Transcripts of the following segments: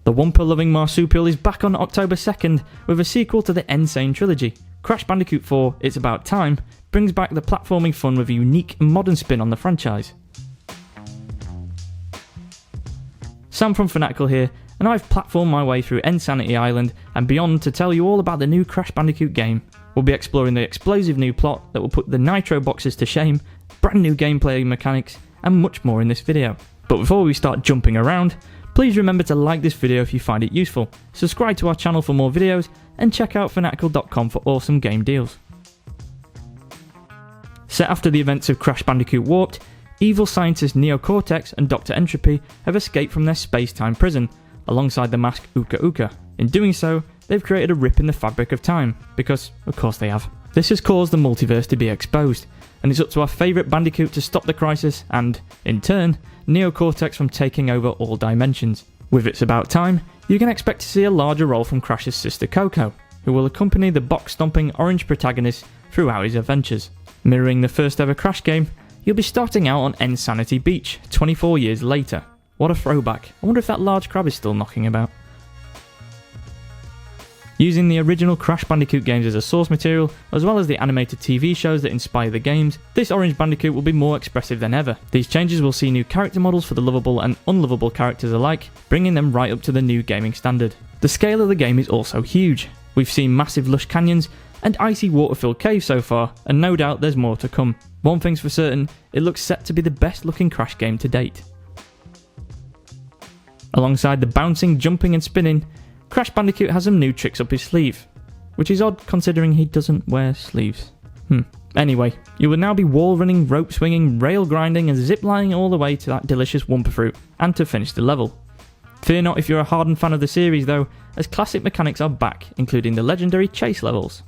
The wumpa-loving marsupial is back on October 2nd with a sequel to the Insane trilogy. Crash Bandicoot 4, It's About Time, brings back the platforming fun with a unique and modern spin on the franchise. Sam from Fanatical here, and I've platformed my way through Sanity Island and beyond to tell you all about the new Crash Bandicoot game. We'll be exploring the explosive new plot that will put the Nitro boxes to shame, brand new gameplay mechanics, and much more in this video. But before we start jumping around, please remember to like this video if you find it useful, subscribe to our channel for more videos, and check out fanatical.com for awesome game deals. Set after the events of Crash Bandicoot Warped, evil scientist Neo Cortex and Dr Entropy have escaped from their space-time prison, alongside the mask Uka Uka. In doing so, they've created a rip in the fabric of time, because of course they have. This has caused the multiverse to be exposed, and it's up to our favourite Bandicoot to stop the crisis and, in turn, Neo Cortex from taking over all dimensions. With It's About Time, you can expect to see a larger role from Crash's sister Coco, who will accompany the box-stomping orange protagonist throughout his adventures. Mirroring the first ever Crash game, you'll be starting out on Insanity Beach 24 years later. What a throwback. I wonder if that large crab is still knocking about. Using the original Crash Bandicoot games as a source material, as well as the animated TV shows that inspire the games, this Orange Bandicoot will be more expressive than ever. These changes will see new character models for the lovable and unlovable characters alike, bringing them right up to the new gaming standard. The scale of the game is also huge. We've seen massive lush canyons and icy water-filled caves so far, and no doubt there's more to come. One thing's for certain, it looks set to be the best looking Crash game to date. Alongside the bouncing, jumping and spinning, Crash Bandicoot has some new tricks up his sleeve, which is odd considering he doesn't wear sleeves. Anyway, you will now be wall running, rope swinging, rail grinding and ziplining all the way to that delicious wumpa fruit, and to finish the level. Fear not if you're a hardened fan of the series though, as classic mechanics are back, including the legendary chase levels.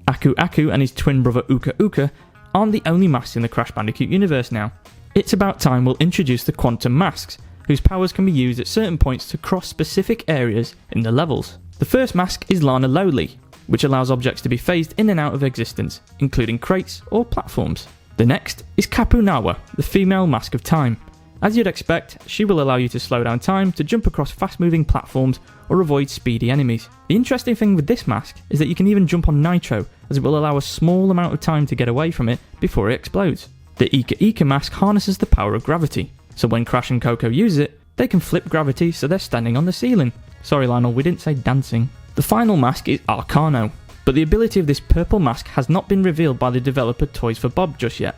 Aku Aku and his twin brother Uka Uka aren't the only masks in the Crash Bandicoot universe now. It's About Time will introduce the quantum masks, whose powers can be used at certain points to cross specific areas in the levels. The first mask is Lana Lowly, which allows objects to be phased in and out of existence, including crates or platforms. The next is Kapunawa, the female mask of time. As you'd expect, she will allow you to slow down time to jump across fast-moving platforms or avoid speedy enemies. The interesting thing with this mask is that you can even jump on Nitro, as it will allow a small amount of time to get away from it before it explodes. The Ika Ika mask harnesses the power of gravity, so when Crash and Coco use it, they can flip gravity so they're standing on the ceiling. Sorry Lionel, we didn't say dancing. The final mask is Arcano, but the ability of this purple mask has not been revealed by the developer Toys for Bob just yet.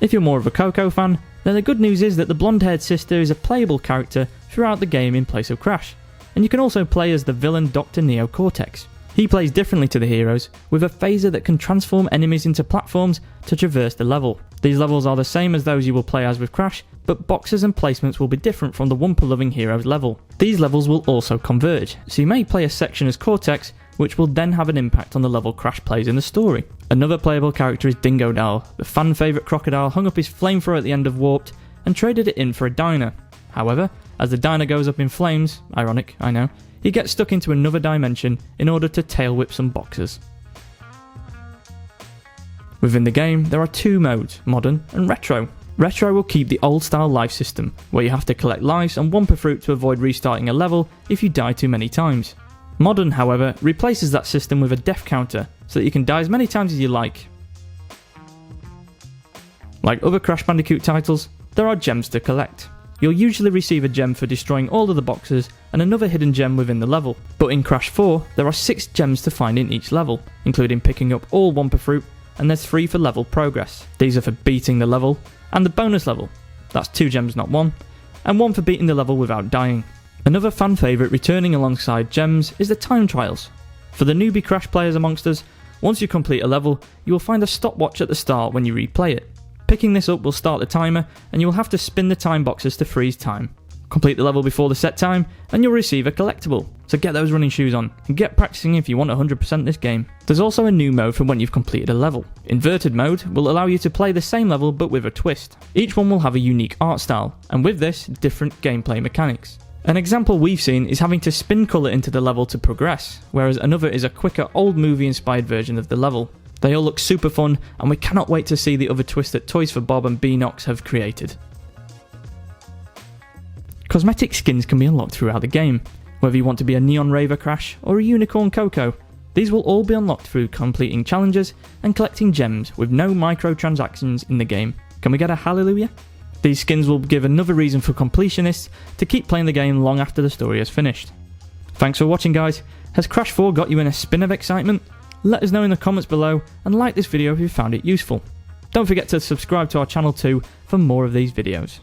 If you're more of a Coco fan, then the good news is that the blonde-haired sister is a playable character throughout the game in place of Crash, and you can also play as the villain Dr Neo Cortex. He plays differently to the heroes, with a phaser that can transform enemies into platforms to traverse the level. These levels are the same as those you will play as with Crash, but boxes and placements will be different from the wumpa-loving heroes level. These levels will also converge, so you may play a section as Cortex, which will then have an impact on the level Crash plays in the story. Another playable character is Dingodile, the fan favourite crocodile hung up his flamethrower at the end of Warped and traded it in for a diner. However, as the diner goes up in flames, ironic, I know, he gets stuck into another dimension in order to tail whip some boxers. Within the game, there are two modes, Modern and Retro. Retro will keep the old style life system, where you have to collect lives and wumpa fruit to avoid restarting a level if you die too many times. Modern, however, replaces that system with a death counter, so that you can die as many times as you like. Like other Crash Bandicoot titles, there are gems to collect. You'll usually receive a gem for destroying all of the boxes and another hidden gem within the level. But in Crash 4, there are 6 gems to find in each level, including picking up all wumpa fruit, and there's 3 for level progress. These are for beating the level, and the bonus level. That's 2 gems not 1, and 1 for beating the level without dying. Another fan favourite returning alongside gems is the time trials. For the newbie Crash players amongst us, once you complete a level, you will find a stopwatch at the start when you replay it. Picking this up will start the timer, and you will have to spin the time boxes to freeze time. Complete the level before the set time, and you'll receive a collectible. So get those running shoes on, and get practicing if you want 100% this game. There's also a new mode for when you've completed a level. Inverted mode will allow you to play the same level but with a twist. Each one will have a unique art style, and with this, different gameplay mechanics. An example we've seen is having to spin colour into the level to progress, whereas another is a quicker old movie inspired version of the level. They all look super fun, and we cannot wait to see the other twist that Toys for Bob and Beanox have created. Cosmetic skins can be unlocked throughout the game, whether you want to be a neon raver Crash or a unicorn Coco. These will all be unlocked through completing challenges and collecting gems with no microtransactions in the game. Can we get a hallelujah? These skins will give another reason for completionists to keep playing the game long after the story is finished. Thanks for watching, guys. Has Crash 4 got you in a spin of excitement? Let us know in the comments below and like this video if you found it useful. Don't forget to subscribe to our channel too for more of these videos.